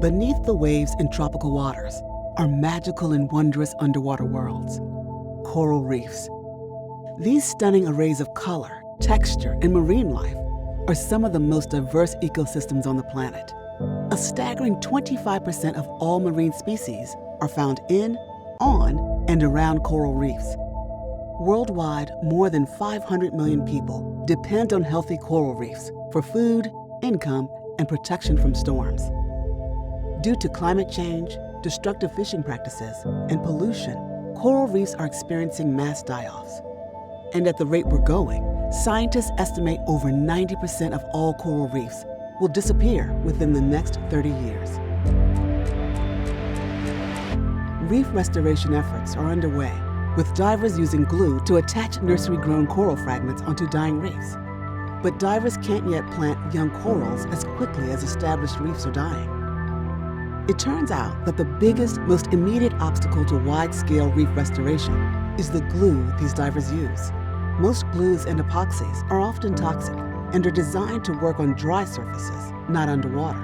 Beneath the waves in tropical waters are magical and wondrous underwater worlds, coral reefs. These stunning arrays of color, texture, and marine life are some of the most diverse ecosystems on the planet. A staggering 25% of all marine species are found in, on, and around coral reefs. Worldwide, more than 500 million people depend on healthy coral reefs for food, income, and protection from storms. Due to climate change, destructive fishing practices, and pollution, coral reefs are experiencing mass die-offs. And at the rate we're going, scientists estimate over 90% of all coral reefs will disappear within the next 30 years. Reef restoration efforts are underway, with divers using glue to attach nursery-grown coral fragments onto dying reefs. But divers can't yet plant young corals as quickly as established reefs are dying. It turns out that the biggest, most immediate obstacle to wide-scale reef restoration is the glue these divers use. Most glues and epoxies are often toxic and are designed to work on dry surfaces, not underwater.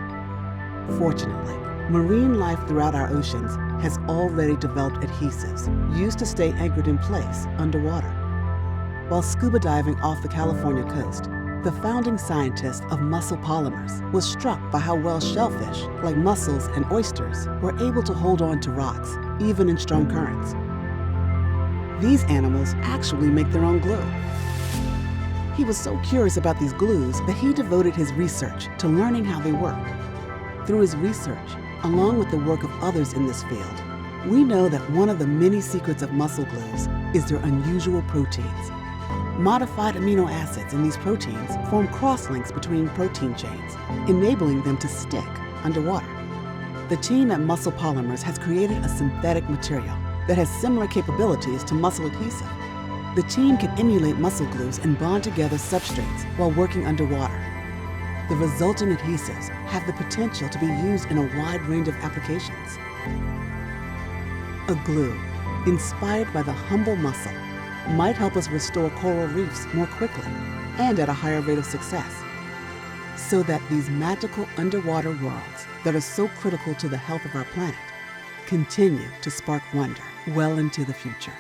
Fortunately, marine life throughout our oceans has already developed adhesives used to stay anchored in place underwater. While scuba diving off the California coast, the founding scientist of Mussel Polymers was struck by how well shellfish, like mussels and oysters, were able to hold on to rocks, even in strong currents. These animals actually make their own glue. He was so curious about these glues that he devoted his research to learning how they work. Through his research, along with the work of others in this field, we know that one of the many secrets of mussel glues is their unusual proteins. Modified amino acids in these proteins form crosslinks between protein chains, enabling them to stick underwater. The team at Mussel Polymers has created a synthetic material that has similar capabilities to mussel adhesive. The team can emulate mussel glues and bond together substrates while working underwater. The resulting adhesives have the potential to be used in a wide range of applications. A glue, inspired by the humble mussel, might help us restore coral reefs more quickly and at a higher rate of success, so that these magical underwater worlds that are so critical to the health of our planet continue to spark wonder well into the future.